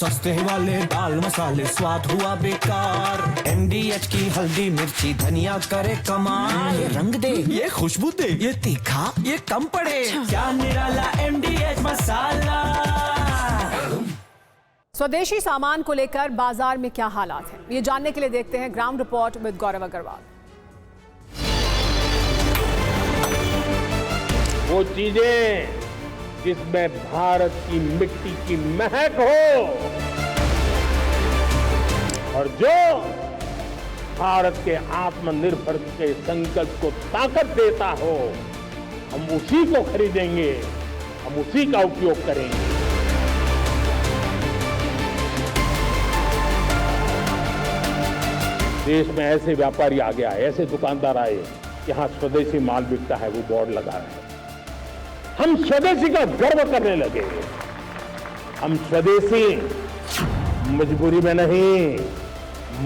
सस्ते वाले दाल मसाले स्वाद हुआ बेकार। MDH की हल्दी मिर्ची धनिया करे कमाल। ये रंग दे, ये खुशबू दे, ये तीखा, ये कम पड़े। क्या निराला MDH मसाला। स्वदेशी सामान को लेकर बाजार में क्या हालात हैं, ये जानने के लिए देखते हैं ग्राउंड रिपोर्ट विद गौरव अग्रवाल। वो चीजें जिसमें भारत की मिट्टी की महक हो और जो भारत के आत्मनिर्भर के संकल्प को ताकत देता हो, हम उसी को खरीदेंगे, हम उसी का उपयोग करेंगे। देश में ऐसे व्यापारी आ गया, ऐसे दुकानदार आए, यहाँ स्वदेशी माल बिकता है वो बोर्ड लगा रहे हैं। हम स्वदेशी का गर्व करने लगे। हम स्वदेशी मजबूरी में नहीं,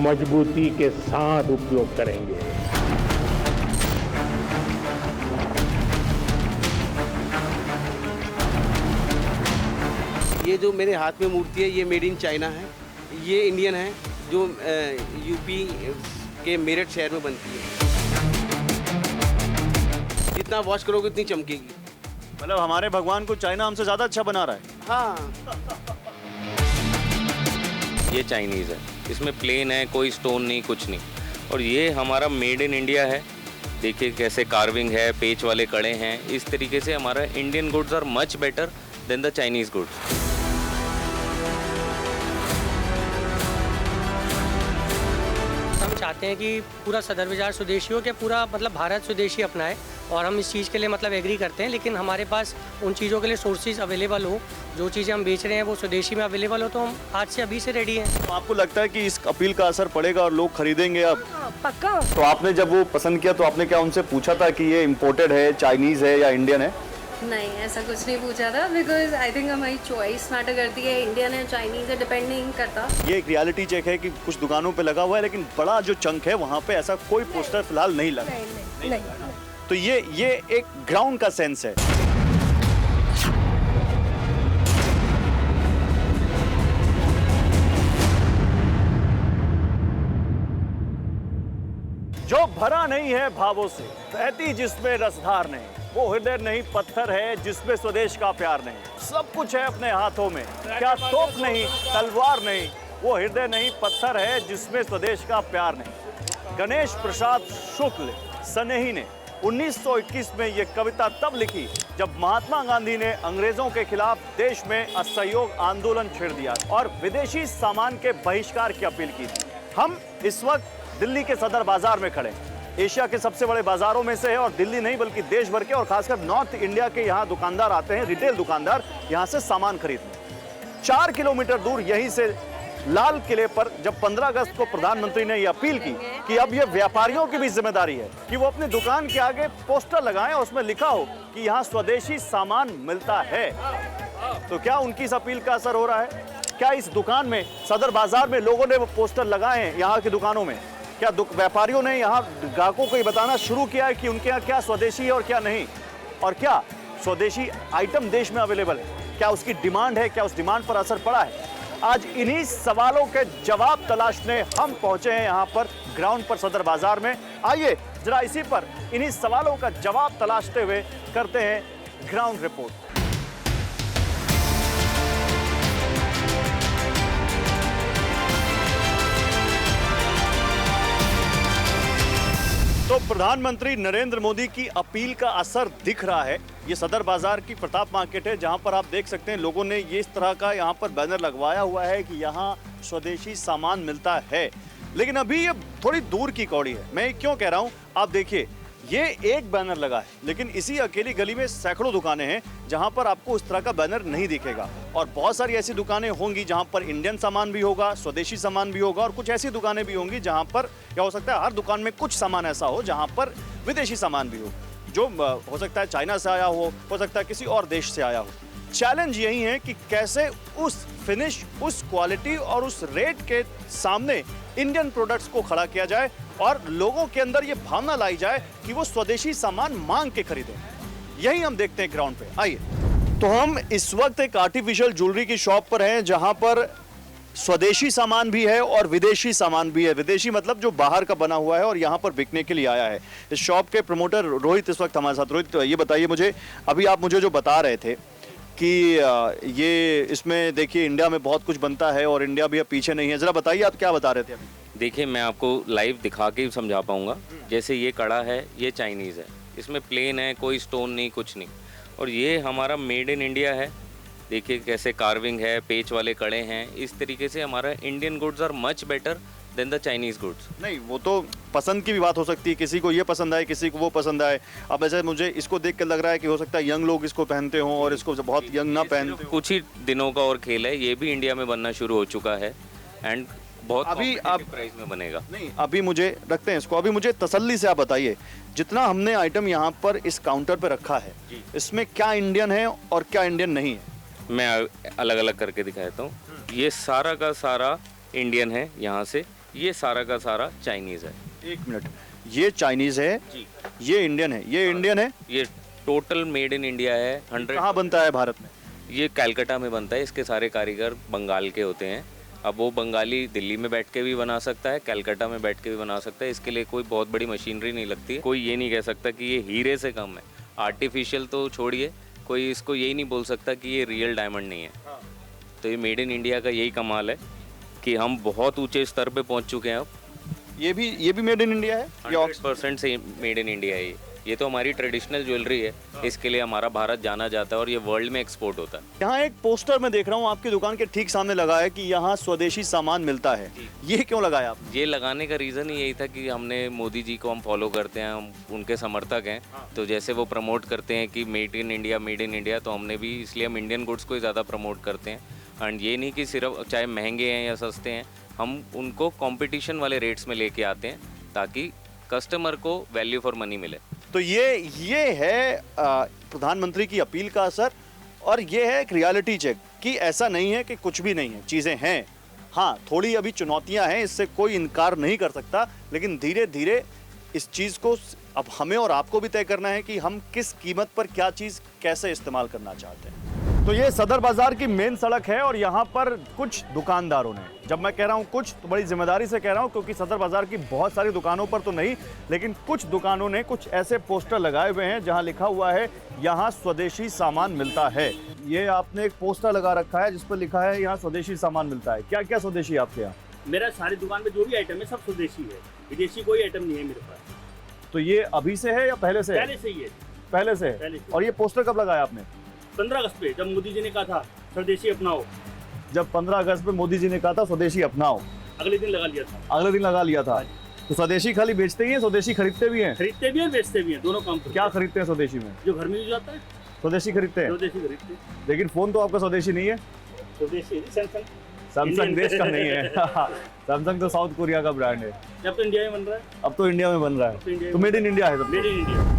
मजबूती के साथ उपयोग करेंगे। ये जो मेरे हाथ में मूर्ति है, ये मेड इन चाइना है, ये इंडियन है, जो यूपी के मेरठ शहर में बनती है। जितना वॉश करोगे उतनी चमकेगी। मतलब हमारे भगवान को चाइना हमसे ज्यादा अच्छा बना रहा है। हाँ, ये चाइनीज है, इसमें प्लेन है, कोई स्टोन नहीं, कुछ नहीं। और ये हमारा मेड इन इंडिया है। देखिए कैसे कार्विंग है, पेच वाले कड़े हैं। इस तरीके से हमारा Indian goods are much better than the Chinese goods. हम चाहते हैं कि पूरा सदर बाजार स्वदेशी हो, कि पूरा मतलब भारत स्वदेशी अपनाए, और हम इस चीज़ के लिए मतलब एग्री करते हैं। लेकिन हमारे पास उन चीज़ों के लिए सोर्सेज अवेलेबल हो, जो चीज़ें हम बेच रहे हैं वो स्वदेशी में अवेलेबल हो, तो हम आज से अभी से रेडी हैं। तो आपको लगता है कि इस अपील का असर पड़ेगा और लोग खरीदेंगे अब? पक्का। तो आपने जब वो पसंद किया तो आपने क्या उनसे पूछा था कि ये इम्पोर्टेड है, चाइनीज है या इंडियन है? नहीं, ऐसा कुछ नहीं पूछा था, बिकॉज आई थिंक हमारी चॉइस मैटर करती है। इंडियन है, चाइनीज है, डिपेंड नहीं करता। ये एक रियलिटी चेक है कि कुछ दुकानों पे लगा हुआ है, लेकिन बड़ा जो चंक है वहाँ पे ऐसा कोई पोस्टर फिलहाल नहीं लगा। नहीं। तो ये एक ग्राउंड का सेंस है। जो भरा नहीं है भावों से, बहती जिसमें रसधार नहीं, वो हृदय नहीं पत्थर है जिसमें स्वदेश का प्यार नहीं। सब कुछ है अपने हाथों में, क्या तोप नहीं, तलवार नहीं, वो हृदय नहीं पत्थर है जिसमें स्वदेश का प्यार नहीं। गणेश प्रसाद शुक्ल सनेही ने 1921 में ये कविता तब लिखी जब महात्मा गांधी ने अंग्रेजों के खिलाफ देश में असहयोग आंदोलन छेड़ दिया और विदेशी सामान के बहिष्कार की अपील की थी। हम इस वक्त दिल्ली के सदर बाजार में खड़े हैं। एशिया के सबसे बड़े बाजारों में से है और दिल्ली नहीं बल्कि देश भर के और खासकर नॉर्थ इंडिया के यहाँ दुकानदार आते हैं, रिटेल दुकानदार यहाँ से सामान खरीदने। 4 किलोमीटर दूर यहीं से लाल किले पर जब 15 अगस्त को प्रधानमंत्री ने यह अपील की कि अब यह व्यापारियों की भी जिम्मेदारी है कि वो अपनी दुकान के आगे पोस्टर लगाएं और उसमें लिखा हो कि यहाँ स्वदेशी सामान मिलता है। तो क्या उनकी इस अपील का असर हो रहा है? क्या इस दुकान में, सदर बाजार में लोगों ने वो पोस्टर लगाए हैं यहाँ की दुकानों में? क्या व्यापारियों ने यहाँ ग्राहकों को ये बताना शुरू किया है कि उनके यहाँ क्या स्वदेशी है और क्या नहीं? और क्या स्वदेशी आइटम देश में अवेलेबल है? क्या उसकी डिमांड है? क्या उस डिमांड पर असर पड़ा है? आज इन्हीं सवालों के जवाब तलाशने हम पहुंचे हैं यहाँ पर ग्राउंड पर सदर बाजार में। आइए जरा इसी पर इन्हीं सवालों का जवाब तलाशते हुए करते हैं ग्राउंड रिपोर्ट। तो प्रधानमंत्री नरेंद्र मोदी की अपील का असर दिख रहा है। ये सदर बाजार की प्रताप मार्केट है जहां पर आप देख सकते हैं लोगों ने ये इस तरह का यहां पर बैनर लगवाया हुआ है कि यहां स्वदेशी सामान मिलता है। लेकिन अभी ये थोड़ी दूर की कौड़ी है। मैं क्यों कह रहा हूं, आप देखिए ये एक बैनर लगा है, लेकिन इसी अकेली गली में सैकड़ों दुकानें हैं जहां पर आपको इस तरह का बैनर नहीं दिखेगा। और बहुत सारी ऐसी दुकानें होंगी जहां पर इंडियन सामान भी होगा, स्वदेशी सामान भी होगा, और कुछ ऐसी दुकानें भी होंगी जहां पर क्या हो सकता है हर दुकान में कुछ सामान ऐसा हो जहां पर विदेशी सामान भी हो, जो हो सकता है चाइना से आया हो सकता है किसी और देश से आया हो। चैलेंज यही है कि कैसे उस फिनिश, उस क्वालिटी और उस रेट के सामने इंडियन प्रोडक्ट्स को खड़ा किया जाए और लोगों के अंदर ये भावना लाई जाए कि वो स्वदेशी सामान मांग के खरीदें। यही हम देखते हैं ग्राउंड पे। आइए, तो हम इस वक्त एक आर्टिफिशियल ज्वेलरी की शॉप पर हैं जहां पर स्वदेशी सामान भी है और विदेशी सामान भी है। विदेशी मतलब जो बाहर का बना हुआ है और यहाँ पर बिकने के लिए आया है। इस शॉप के प्रमोटर रोहित इस वक्त हमारे साथ। रोहित, ये बताइए मुझे, अभी आप मुझे जो बता रहे थे कि ये इसमें देखिए इंडिया में बहुत कुछ बनता है और इंडिया भी अब पीछे नहीं है, जरा बताइए आप क्या बता रहे थे अभी? देखिए, मैं आपको लाइव दिखा के ही समझा पाऊँगा। जैसे ये कड़ा है, ये चाइनीज़ है, इसमें प्लेन है, कोई स्टोन नहीं, कुछ नहीं। और ये हमारा मेड इन इंडिया है। देखिए कैसे कार्विंग है, पेच वाले कड़े हैं। इस तरीके से हमारा Indian goods are much better than the Chinese goods. नहीं, वो तो पसंद की भी बात हो सकती है, किसी को ये पसंद आए, किसी को वो पसंद आए। अब ऐसे मुझे इसको देख कर लग रहा है कि हो सकता है यंग लोग इसको पहनते हों और इसको बहुत यंग ना पहनते हों। कुछ ही दिनों का और खेल है, ये भी इंडिया में बनना शुरू हो चुका है एंड बहुत अभी आप प्राइस में बनेगा। नहीं, अभी मुझे रखते हैं इसको। अभी मुझे तसल्ली से आप बताइए, जितना हमने आइटम यहाँ पर इस काउंटर पर रखा है, इसमें क्या इंडियन है और क्या इंडियन नहीं है? मैं अलग अलग करके दिखाता हूँ। ये सारा का सारा इंडियन है यहाँ से, ये सारा का सारा चाइनीज़ है। एक मिनट, ये चाइनीज़ है जी, ये इंडियन है, ये इंडियन है। ये टोटल मेड इन इंडिया है। 100 कहाँ बनता है भारत में? ये कलकत्ता में बनता है। इसके सारे कारीगर बंगाल के होते हैं। अब वो बंगाली दिल्ली में बैठ के भी बना सकता है, कलकत्ता में बैठ के भी बना सकता है। इसके लिए कोई बहुत बड़ी मशीनरी नहीं लगती है। कोई ये नहीं कह सकता कि ये हीरे से कम है। आर्टिफिशियल तो छोड़िए, कोई इसको यही नहीं बोल सकता कि ये रियल डायमंड नहीं है। तो ये मेड इन इंडिया का यही कमाल है कि हम बहुत ऊंचे स्तर पे पहुंच चुके हैं अब। ये भी मेड इन इंडिया है? 100% से मेड इन इंडिया है ये तो हमारी ट्रेडिशनल ज्वेलरी है। इसके लिए हमारा भारत जाना जाता है और ये वर्ल्ड में एक्सपोर्ट होता है। यहाँ एक पोस्टर मैं देख रहा हूँ आपकी दुकान के ठीक सामने लगा है कि यहाँ स्वदेशी सामान मिलता है। ये क्यों लगाया आप? ये लगाने का रीज़न ही यही था कि हमने मोदी जी को हम फॉलो करते हैं, हम उनके समर्थक हैं। तो जैसे वो प्रमोट करते हैं कि मेड इन इंडिया, तो हमने भी इसलिए हम इंडियन गुड्स को ही ज़्यादा प्रमोट करते हैं। एंड ये नहीं कि सिर्फ चाहे महंगे हैं या सस्ते हैं, हम उनको कंपटीशन वाले रेट्स में लेके आते हैं ताकि कस्टमर को वैल्यू फॉर मनी मिले। तो ये है प्रधानमंत्री की अपील का असर, और ये है एक रियलिटी चेक कि ऐसा नहीं है कि कुछ भी नहीं है, चीज़ें हैं। हाँ, थोड़ी अभी चुनौतियां हैं, इससे कोई इनकार नहीं कर सकता, लेकिन धीरे धीरे इस चीज़ को अब हमें और आपको भी तय करना है कि हम किस कीमत पर क्या चीज़ कैसे इस्तेमाल करना चाहते हैं। तो ये सदर बाजार की मेन सड़क है और यहाँ पर कुछ दुकानदारों ने, जब मैं कह रहा हूँ कुछ तो बड़ी जिम्मेदारी से कह रहा हूँ, क्योंकि सदर बाजार की बहुत सारी दुकानों पर तो नहीं, लेकिन कुछ दुकानों ने कुछ ऐसे पोस्टर लगाए हुए हैं जहाँ लिखा हुआ है यहाँ स्वदेशी सामान मिलता है। ये आपने एक पोस्टर लगा रखा है जिस पर लिखा है यहाँ स्वदेशी सामान मिलता है। क्या क्या स्वदेशी है आपके यहाँ? मेरा सारी दुकान में जो भी आइटम है सब स्वदेशी है, विदेशी कोई आइटम नहीं है मेरे पास। तो ये अभी से है या पहले से? पहले से ही है। पहले से है। और ये पोस्टर कब लगाया आपने? 15 अगस्त पे, जब मोदी जी ने कहा था स्वदेशी अपनाओ। जब 15 अगस्त पे मोदी जी ने कहा था स्वदेशी अपनाओ, अगले दिन लगा लिया था। अगले दिन लगा लिया था। तो स्वदेशी खाली बेचते ही हैं, स्वदेशी खरीदते भी हैं? खरीदते भी हैं, बेचते भी हैं, दोनों काम करते हैं। क्या खरीदते हैं स्वदेशी में? जो घर में यूज आता है स्वदेशी खरीदते हैं। स्वदेशी खरीदते हैं। लेकिन फोन तो आपका स्वदेशी नहीं है। स्वदेशी सैमसंग। सैमसंग देश का नहीं है। सैमसंग तो साउथ कोरिया का ब्रांड है। अब तो इंडिया में बन रहा है। अब तो इंडिया में बन रहा है, तो मेड इन इंडिया है। Made in India.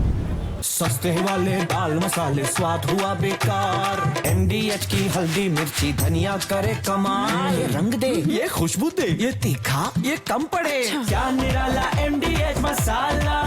सस्ते वाले दाल मसाले स्वाद हुआ बेकार। MDH की हल्दी मिर्ची धनिया करे कमाल। ये रंग दे, ये खुशबू दे, ये तीखा, ये कम पड़े। क्या निराला MDH मसाला।